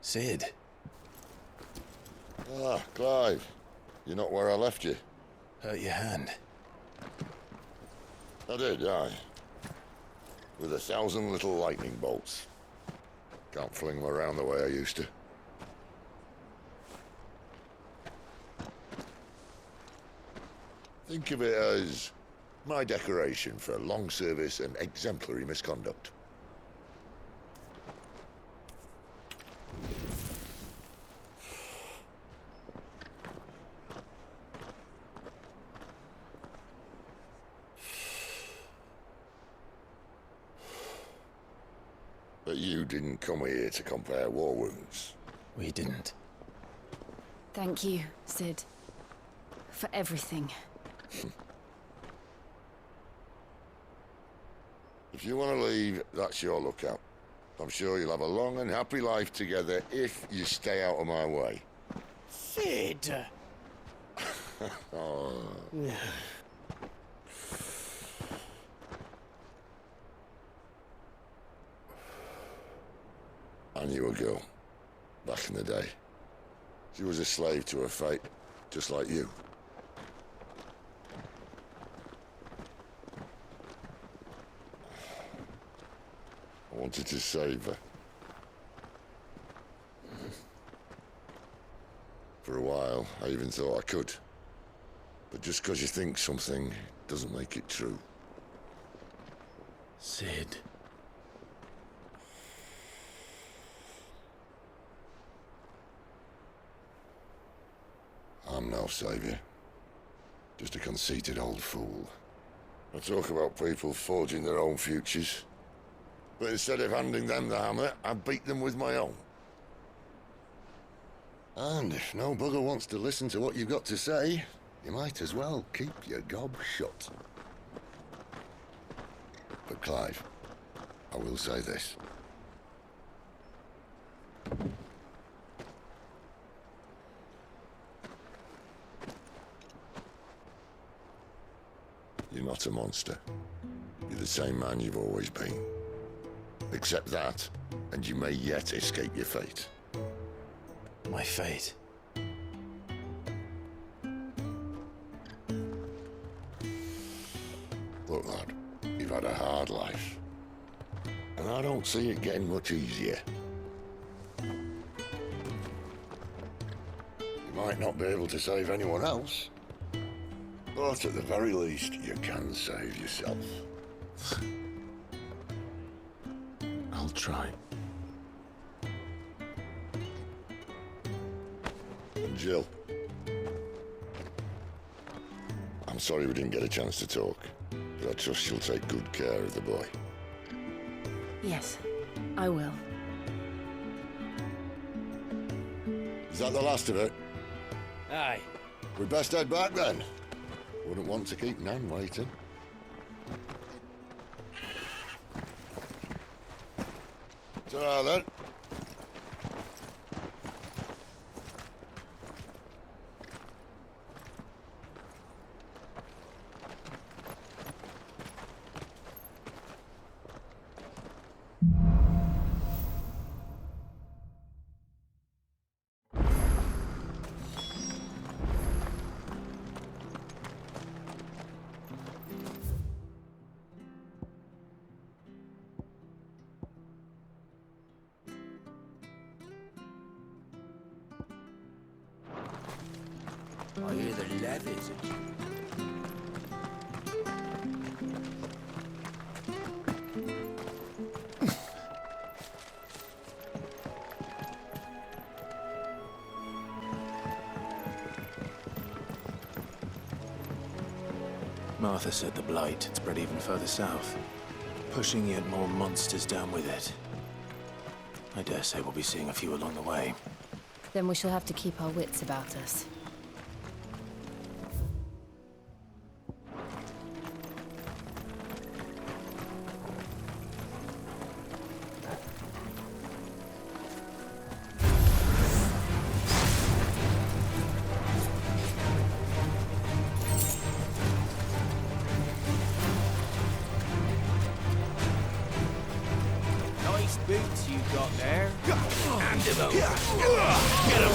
Sid. Ah, Clive. You're not where I left you. Hurt your hand. I did, aye. With 1,000 little lightning bolts. Can't fling them around the way I used to. Think of it as my decoration for long service and exemplary misconduct. But you didn't come here to compare war wounds. We didn't. Thank you, Sid. For everything. If you want to leave, that's your lookout. I'm sure you'll have a long and happy life together if you stay out of my way. Sid! Oh. I knew a girl, back in the day. She was a slave to her fate, just like you. I wanted to save her. For a while, I even thought I could. But just because you think something doesn't make it true. Sid. I'm no savior. Just a conceited old fool. I talk about people forging their own futures. But instead of handing them the hammer, I beat them with my own. And if no bugger wants to listen to what you've got to say, you might as well keep your gob shut. But Clive, I will say this. You're not a monster. You're the same man you've always been. Accept that, and you may yet escape your fate. My fate. Look, lad, you've had a hard life. And I don't see it getting much easier. You might not be able to save anyone else, but at the very least, you can save yourself. I'll try. And Jill, I'm sorry we didn't get a chance to talk, but I trust you'll take good care of the boy. Yes, I will. Is that the last of it? Aye. We'd best head back then. Wouldn't want to keep Nan waiting. Ta-ra then. I hear the levies. Martha said the Blight had spread even further south, pushing yet more monsters down with it. I dare say we'll be seeing a few along the way. Then we shall have to keep our wits about us. Nice boots you got there. Hand him over. Get him!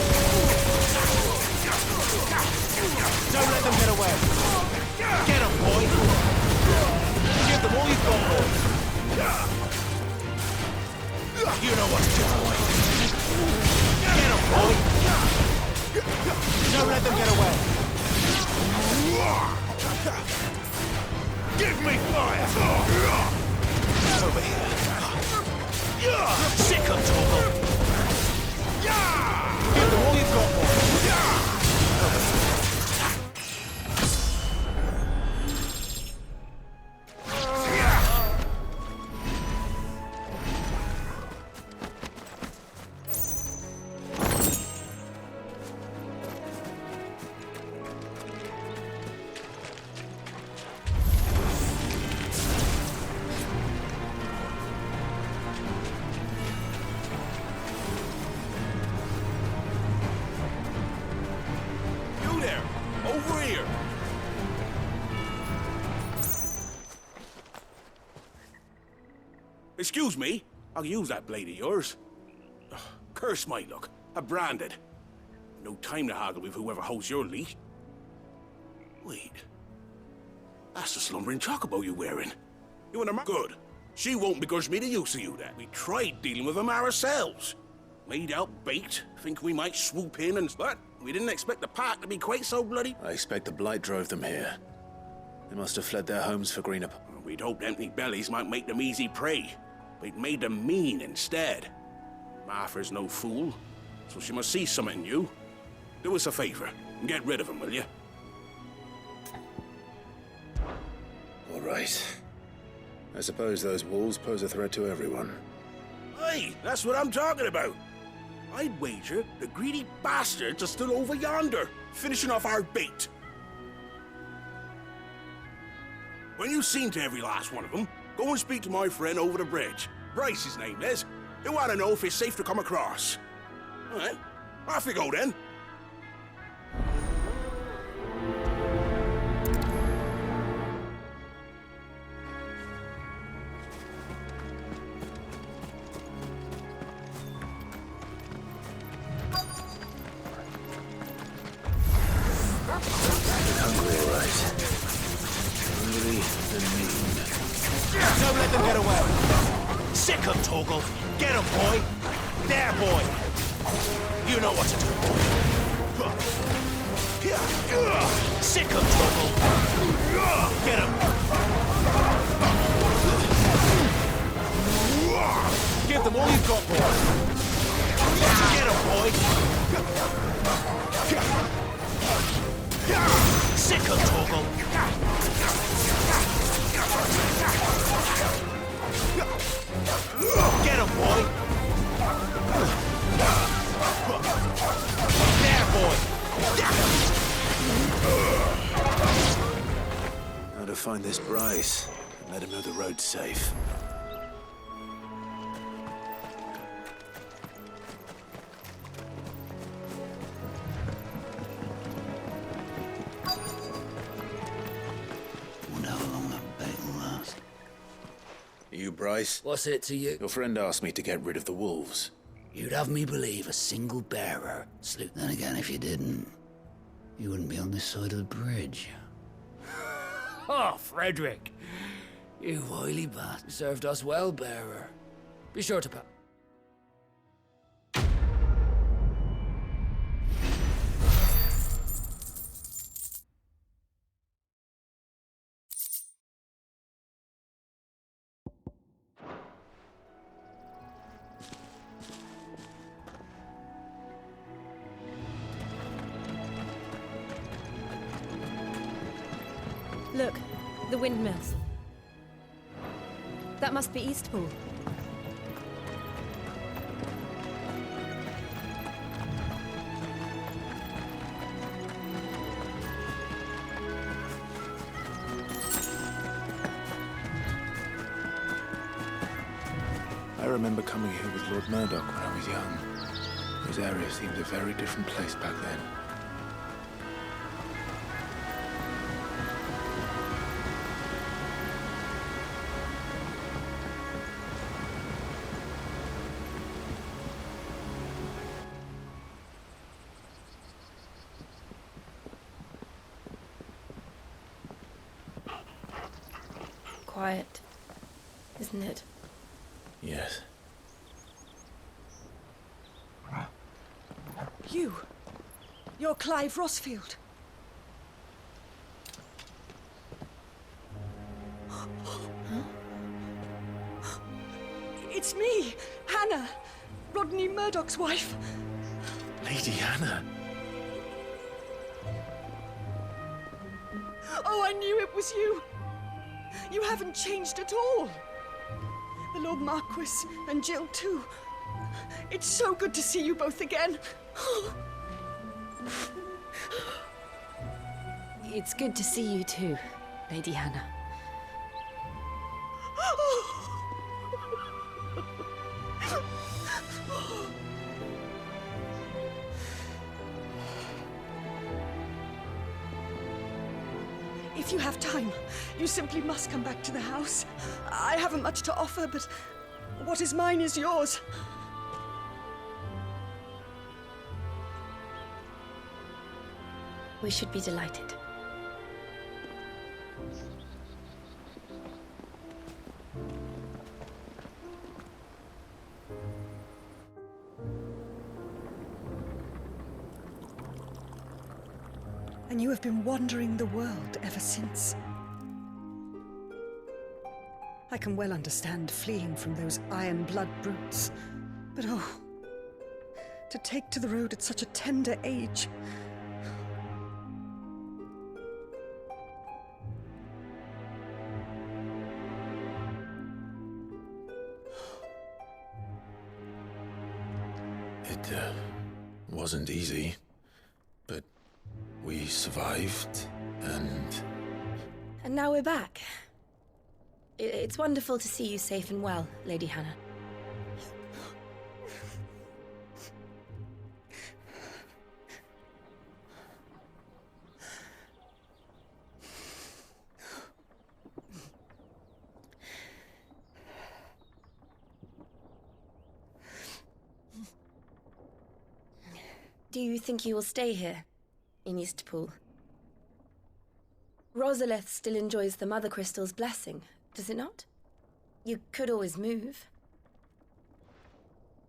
Don't let them get away. Get him, boy! Give them all you've got, boy. You know what to do, boy. Get him, boy! Don't let them get away. Give me fire! Over here. Sick of trouble! Give them all you've got, boy! Excuse me, I'll use that blade of yours. Ugh, curse my luck. I'm branded. No time to haggle with whoever holds your leash. Wait. That's the slumbering chocobo you're wearing. You want a good. She won't begrudge me the use of you then. We tried dealing with them ourselves. Laid out bait, think we might swoop in and... But we didn't expect the pack to be quite so bloody... I expect the Blight drove them here. They must have fled their homes for greener... We'd hoped empty bellies might make them easy prey. But it made them mean instead. Martha's no fool, so she must see something in you. Do us a favor, and get rid of them, will you? All right. I suppose those wolves pose a threat to everyone. Hey, that's what I'm talking about. I'd wager the greedy bastards are still over yonder, finishing off our bait. When you've seen to every last one of them, go and speak to my friend over the bridge. Bryce, his name is. They want to know if it's safe to come across. All right, off you go then. Hungry, all right. Hungry and mean. Don't let them get away. Sick of Toggle. Get him, boy. There, boy. You know what to do, boy. Sick of Toggle. Get him. Give them all you've got, boy. Get him, boy. Sick of Toggle. Get him, boy! There, boy! How to find this Bryce and let him know the road's safe. Wonder how long that bait will last. You, Bryce? What's it to you? Your friend asked me to get rid of the wolves. You'd have me believe a single bearer slew. Then again, if you didn't, you wouldn't be on this side of the bridge. Oh, Frederick! You wily bastard. Served us well, bearer. Be sure to pass. Look, the windmills. That must be Eastpool. I remember coming here with Lord Murdoch when I was young. This area seemed a very different place back then. quiet, isn't it? Yes. You're Clive Rosfield. It's me, Hanna, Rodney Murdoch's wife. Lady Hanna. Oh, I knew it was you. You haven't changed at all. The Lord Marquis and Jill too. It's so good to see you both again. It's good to see you too, Lady Hanna. If you have time, you simply must come back to the house. I haven't much to offer, but what is mine is yours. We should be delighted. And you have been wandering the world ever since. I can well understand fleeing from those iron blood brutes. But oh, to take to the road at such a tender age. It wasn't easy, but we survived, and now we're back. It's wonderful to see you safe and well, Lady Hanna. Do you think you will stay here, in Eastpool? Rosalith still enjoys the Mother Crystal's blessing, does it not? You could always move.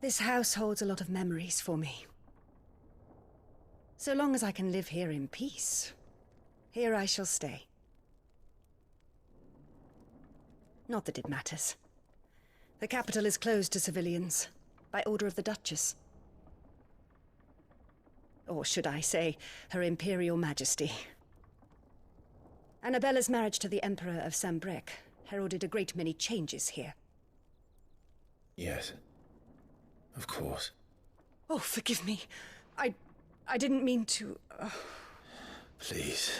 This house holds a lot of memories for me. So long as I can live here in peace, here I shall stay. Not that it matters. The capital is closed to civilians, by order of the Duchess. Or should I say, Her Imperial Majesty. Annabella's marriage to the Emperor of Sambrec heralded a great many changes here. yes, of course. Oh, forgive me. I didn't mean to... Please,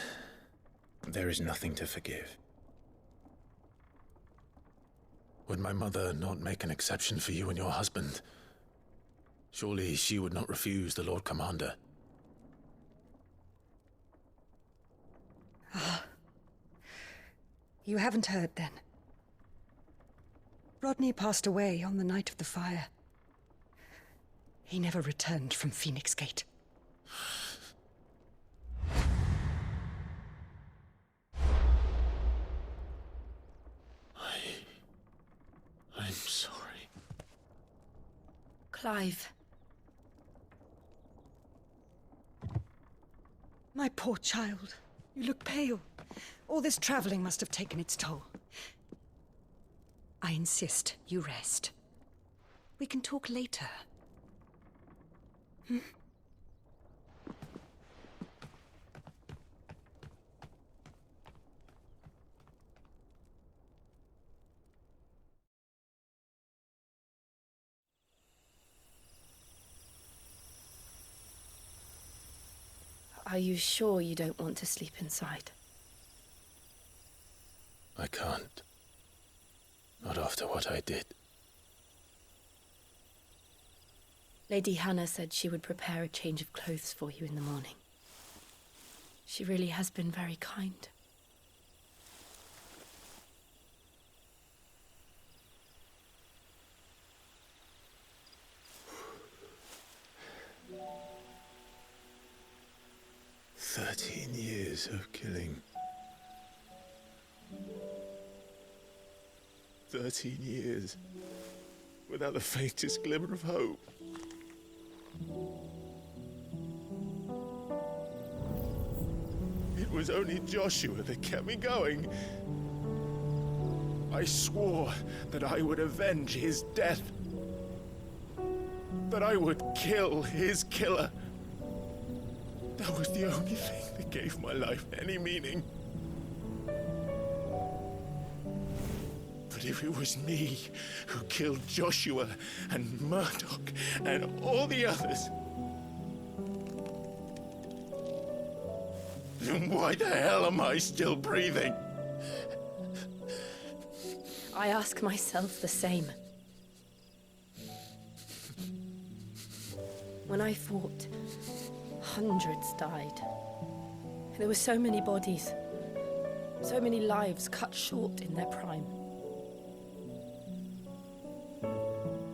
there is nothing to forgive. Would my mother not make an exception for you and your husband? Surely she would not refuse the Lord Commander. You haven't heard, then. Rodney passed away on the night of the fire. He never returned from Phoenix Gate. I'm sorry. Clive. My poor child. You look pale. All this traveling must have taken its toll. I insist you rest. We can talk later. Are you sure you don't want to sleep inside? I can't. Not after what I did. Lady Hanna said she would prepare a change of clothes for you in the morning. She really has been very kind. "13 years of killing. 13 years, without the faintest glimmer of hope. It was only Joshua that kept me going. I swore that I would avenge his death. That I would kill his killer. That was the only thing that gave my life any meaning. But if it was me who killed Joshua and Murdoch and all the others, then why the hell am I still breathing? I ask myself the same. When I fought, hundreds died. There were so many bodies, so many lives cut short in their prime.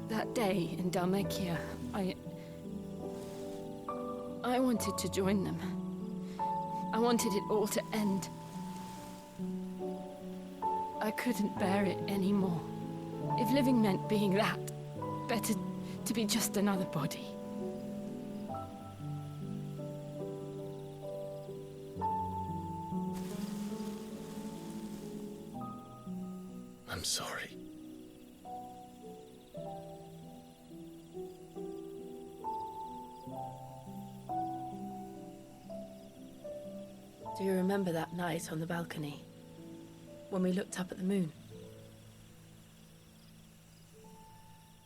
That day in Dalmekia, I wanted to join them. I wanted it all to end. I couldn't bear it anymore. If living meant being that, better to be just another body. I'm sorry. Do you remember that night on the balcony, when we looked up at the moon?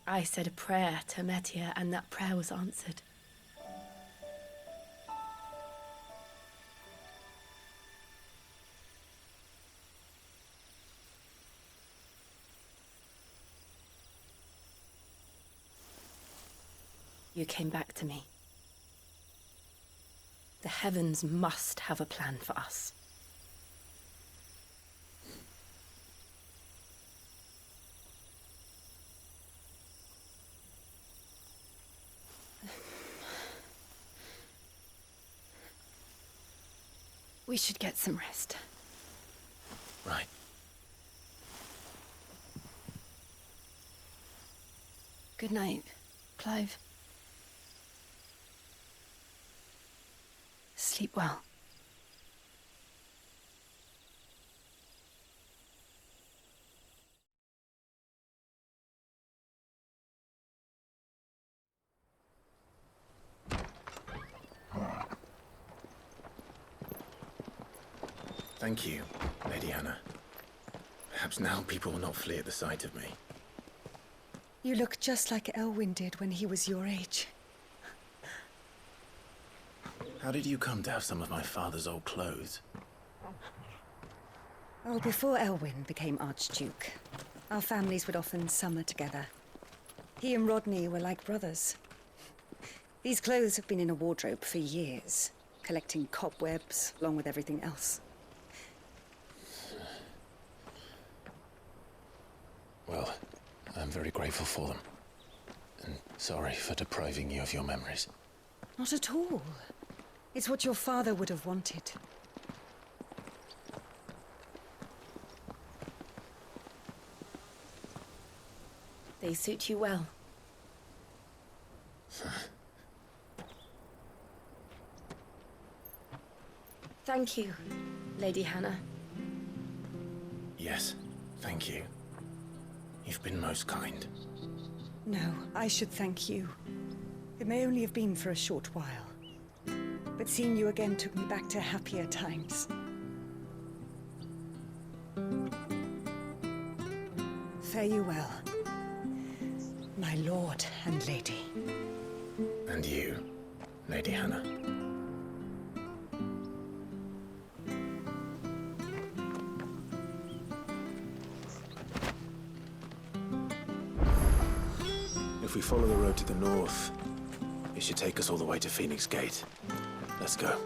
I said a prayer to Metia, and that prayer was answered. You came back to me. The heavens must have a plan for us. We should get some rest. Right. Good night, Clive. Sleep well. Thank you, Lady Hanna. Perhaps now people will not flee at the sight of me. You look just like Elwyn did when he was your age. How did you come to have some of my father's old clothes? Oh, before Elwyn became Archduke, our families would often summer together. He and Rodney were like brothers. These clothes have been in a wardrobe for years, collecting cobwebs along with everything else. Well, I'm very grateful for them. And sorry for depriving you of your memories. Not at all. It's what your father would have wanted. They suit you well. Thank you, Lady Hanna. Yes, thank you. You've been most kind. No, I should thank you. It may only have been for a short while, but seeing you again took me back to happier times. Fare you well, my lord and lady. And you, Lady Hanna. If we follow the road to the north, it should take us all the way to Phoenix Gate. Let's go.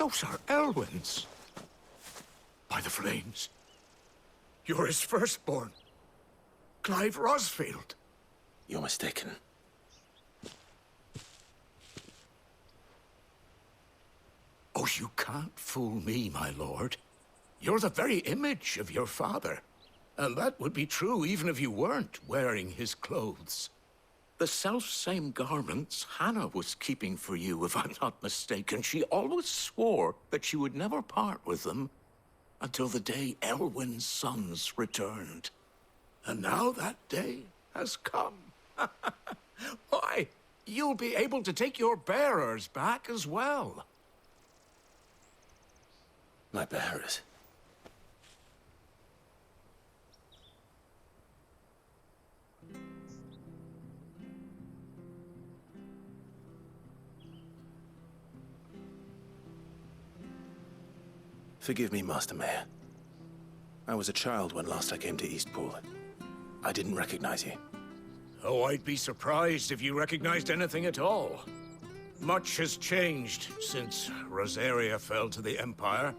Those are Elwyn's. By the flames. You're his firstborn. Clive Rosfield. You're mistaken. Oh, you can't fool me, my lord. You're the very image of your father. And that would be true even if you weren't wearing his clothes. The self-same garments Hanna was keeping for you, if I'm not mistaken. She always swore that she would never part with them until the day Elwyn's sons returned. And now that day has come. Why, you'll be able to take your bearers back as well. My bearers. Forgive me, Master Mayor. I was a child when last I came to Eastpool. I didn't recognize you. Oh, I'd be surprised if you recognized anything at all. Much has changed since Rosaria fell to the Empire.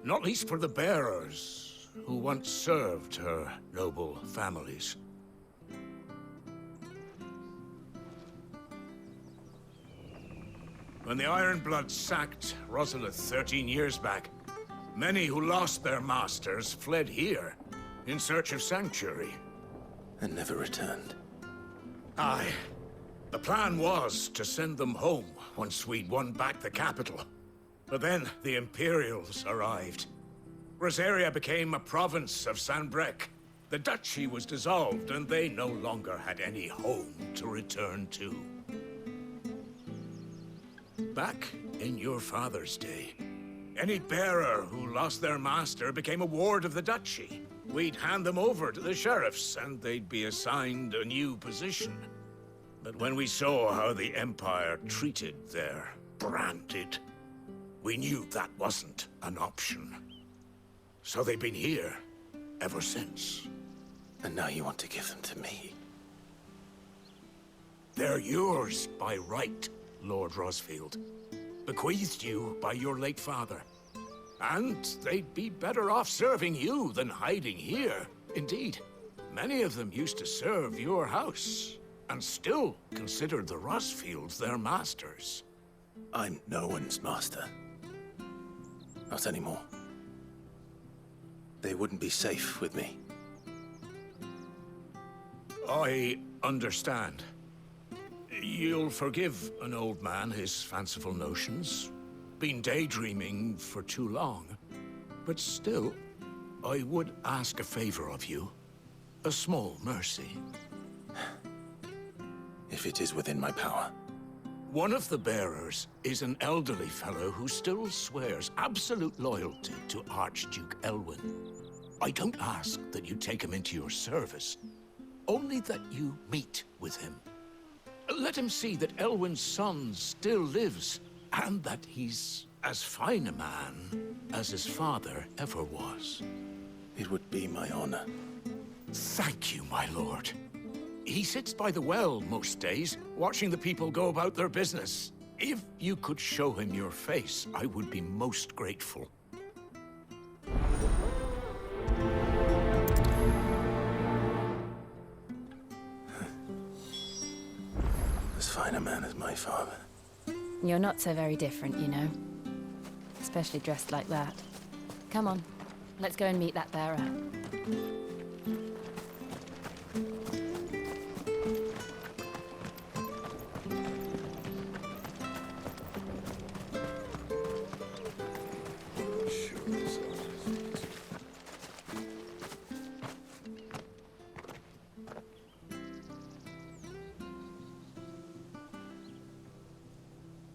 Not least for the bearers, who once served her noble families. When the Ironbloods sacked Rosalith 13 years back, many who lost their masters fled here in search of sanctuary. And never returned. Aye. The plan was to send them home once we'd won back the capital. But then the Imperials arrived. Rosaria became a province of Sanbreque. The duchy was dissolved, and they no longer had any home to return to. Back in your father's day, any bearer who lost their master became a ward of the duchy. We'd hand them over to the sheriffs, and they'd be assigned a new position. But when we saw how the Empire treated their branded, we knew that wasn't an option. So they've been here ever since. And now you want to give them to me? They're yours by right, Lord Rosfield. Bequeathed you by your late father. And they'd be better off serving you than hiding here. Indeed, many of them used to serve your house, and still considered the Rosfields their masters. I'm no one's master. Not anymore. They wouldn't be safe with me. I understand. You'll forgive an old man his fanciful notions. Been daydreaming for too long. But still, I would ask a favor of you. A small mercy. If it is within my power. One of the bearers is an elderly fellow who still swears absolute loyalty to Archduke Elwyn. I don't ask that you take him into your service, only that you meet with him. Let him see that Elwyn's son still lives, and that he's as fine a man as his father ever was. It would be my honor. Thank you, my lord. He sits by the well most days, watching the people go about their business. If you could show him your face, I would be most grateful. As fine a man as my father. You're not so very different, you know. Especially dressed like that. Come on, let's go and meet that bearer.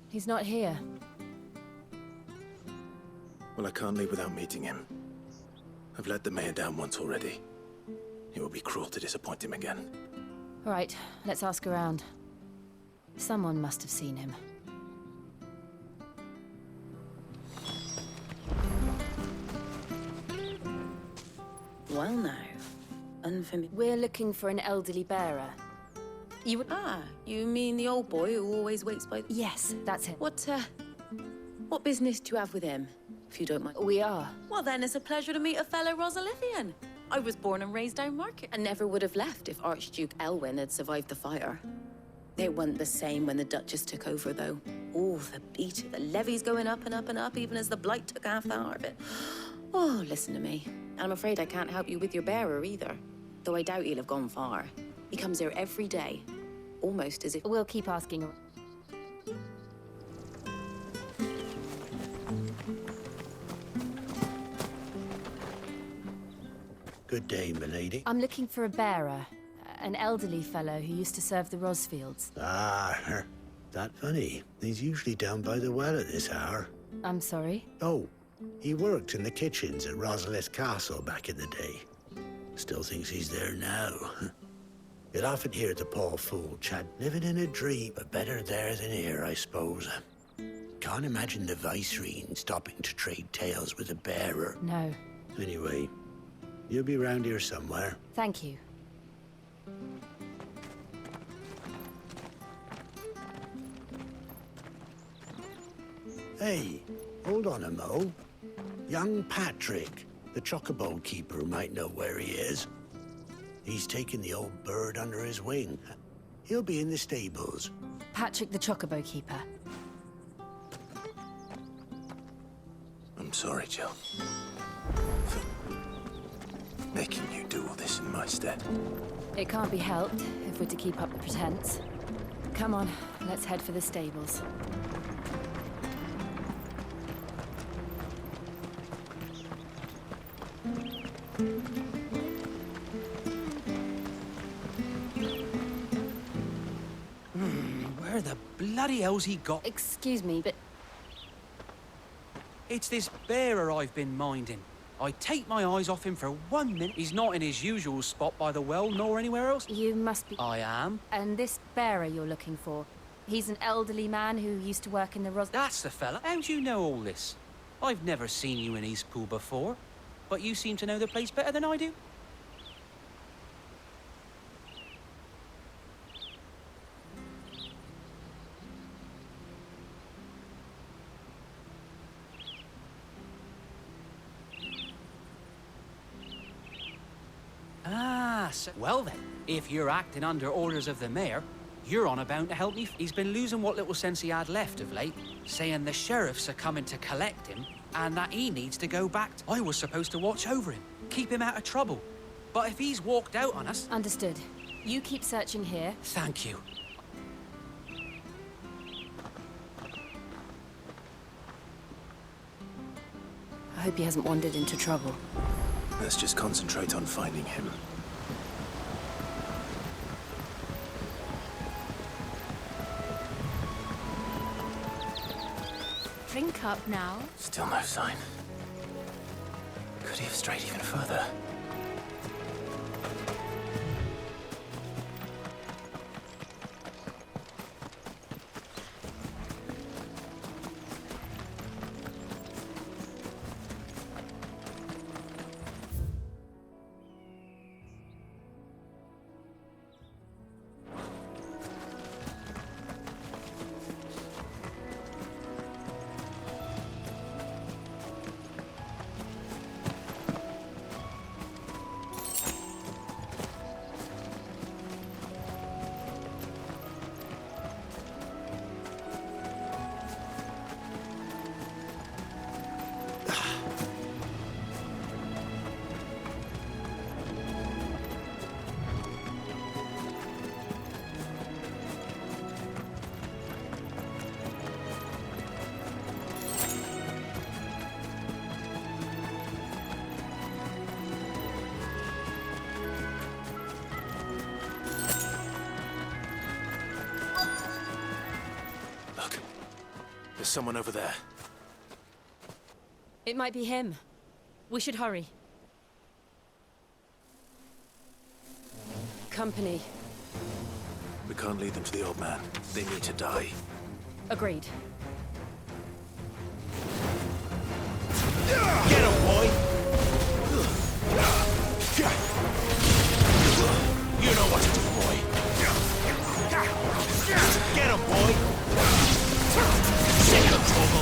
He's not here. Well, I can't leave without meeting him. I've let the mayor down once already. It would be cruel to disappoint him again. All right, let's ask around. Someone must have seen him. Well now, unfamiliar. We're looking for an elderly bearer. You would... Ah, you mean the old boy who always waits by... Yes, that's him. What What business do you have with him, if you don't mind? We are. Well, then it's a pleasure to meet a fellow Rosalithian. I was born and raised down Market and never would have left if Archduke Elwyn had survived the fire. It wasn't the same when the Duchess took over, though. Oh, the beat, the levies going up and up and up, even as the Blight took half the heart of it. Oh, listen to me. I'm afraid I can't help you with your bearer either, though I doubt he'll have gone far. He comes here every day, almost as if... We'll keep asking. Good day, milady. I'm looking for a bearer. An elderly fellow who used to serve the Rosfields. Ah, that funny. He's usually down by the well at this hour. I'm sorry? Oh, he worked in the kitchens at Rosalith Castle back in the day. Still thinks he's there now. You'll often hear the poor fool chat, living in a dream, but better there than here, I suppose. Can't imagine the Vicereine stopping to trade tales with a bearer. No. Anyway, you'll be round here somewhere. Thank you. Hey, hold on a mo. Young Patrick, the chocobo keeper, might know where he is. He's taken the old bird under his wing. He'll be in the stables. Patrick the Chocobo Keeper. I'm sorry, Jill. For making you do all this in my stead. It can't be helped if we're to keep up the pretense. Come on, let's head for the stables. Where the bloody hell's he got? Excuse me, but It's this bearer I've been minding. I take my eyes off him for 1 minute. He's not in his usual spot by the well, nor anywhere else. you must be... I am. And this bearer you're looking for, he's an elderly man who used to work in the That's the fella. How do you know all this? I've never seen you in Eastpool before, but you seem to know the place better than I do. Ah, so, well then, if you're acting under orders of the mayor, you're on about to help me. He's been losing what little sense he had left of late, saying the sheriffs are coming to collect him and that he needs to go back. I was supposed to watch over him, keep him out of trouble. But if he's walked out on us... Understood. You keep searching here. Thank you. I hope he hasn't wandered into trouble. Let's just concentrate on finding him. Drink up now. Still no sign. Could he have strayed even further? There's someone over there. It might be him. We should hurry. Company. We can't lead them to the old man. They need to die. Agreed. Get him, boy! You know what to do, boy. Get him, boy! Take him, Togo.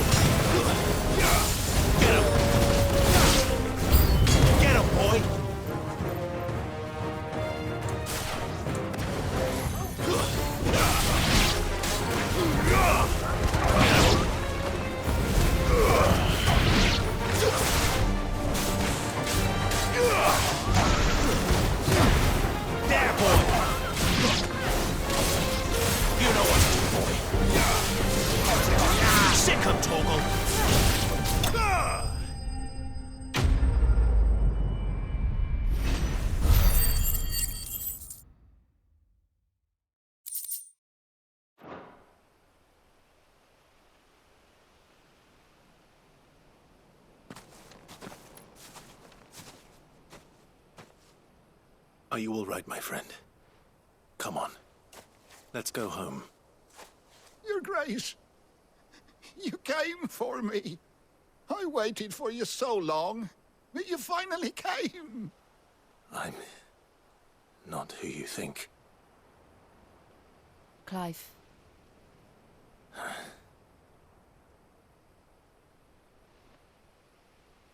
Vogel! Are you all right, my friend? Come on. Let's go home. Your Grace, you came for me. I waited for you so long, but you finally came. I'm not who you think. Clive.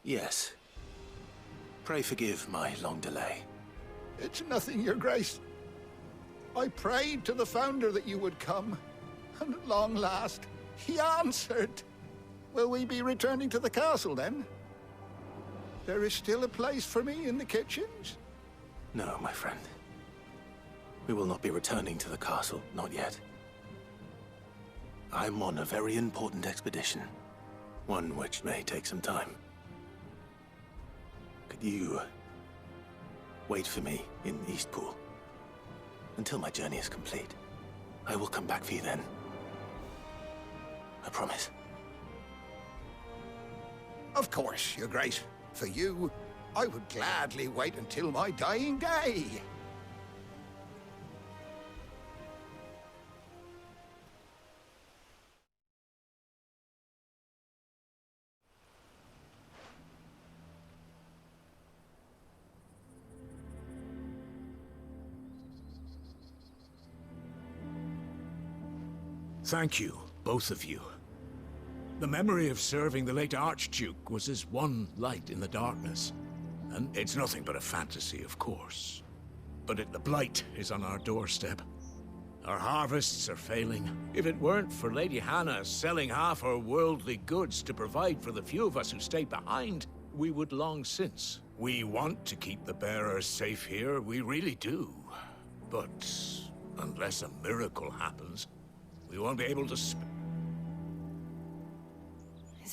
Yes. Pray forgive my long delay. It's nothing, Your Grace. I prayed to the Founder that you would come, and at long last, he answered. Will we be returning to the castle, then? There is still a place for me in the kitchens? No, my friend. We will not be returning to the castle, not yet. I'm on a very important expedition. One which may take some time. Could you wait for me in Eastpool until my journey is complete? I will come back for you then. I promise. Of course, Your Grace. For you, I would gladly wait until my dying day. Thank you, both of you. The memory of serving the late Archduke was as one light in the darkness. And it's nothing but a fantasy, of course. But the Blight is on our doorstep. Our harvests are failing. If it weren't for Lady Hanna selling half her worldly goods to provide for the few of us who stay behind, we would long since. We want to keep the bearers safe here, we really do. But unless a miracle happens, we won't be able to Is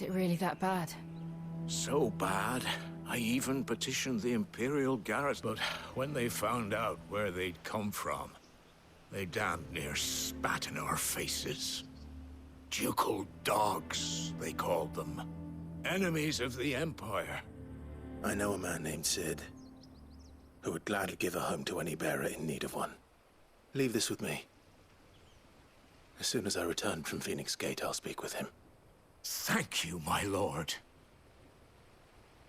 it really that bad? So bad, I even petitioned the Imperial garrison. But when they found out where they'd come from, they damn near spat in our faces. Ducal dogs, they called them. Enemies of the Empire. I know a man named Sid, who would gladly give a home to any bearer in need of one. Leave this with me. As soon as I return from Phoenix Gate, I'll speak with him. Thank you, my lord.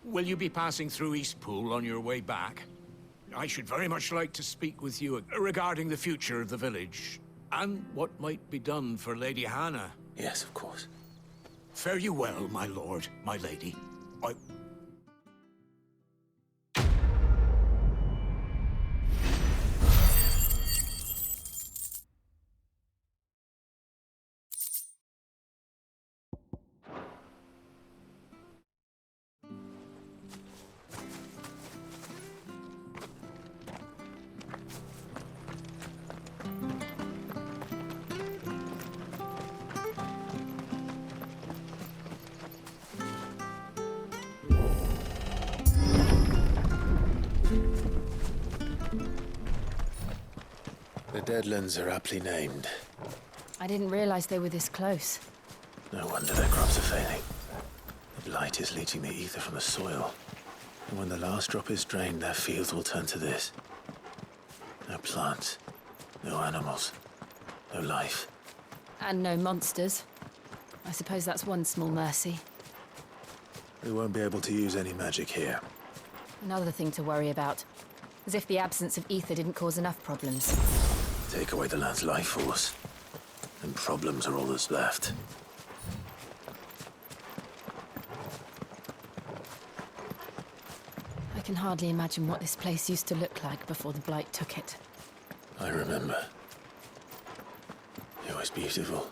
Will you be passing through Eastpool on your way back? I should very much like to speak with you regarding the future of the village, and what might be done for Lady Hanna. Yes, of course. Fare you well, my lord, my lady. The Deadlands are aptly named. I didn't realize they were this close. No wonder their crops are failing. The Blight is leaching the ether from the soil. And when the last drop is drained, their fields will turn to this. No plants, no animals, no life. And no monsters. I suppose that's one small mercy. We won't be able to use any magic here. Another thing to worry about. As if the absence of ether didn't cause enough problems. Take away the land's life force, and problems are all that's left. I can hardly imagine what this place used to look like before the Blight took it. I remember. It was beautiful.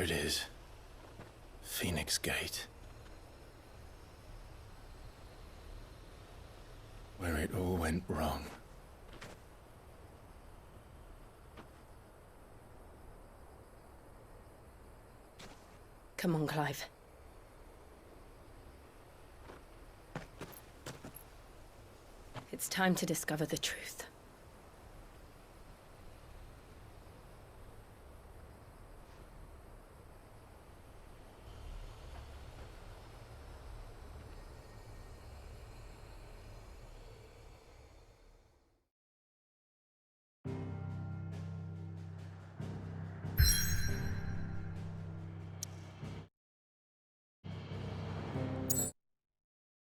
There it is. Phoenix Gate. Where it all went wrong. Come on, Clive. It's time to discover the truth.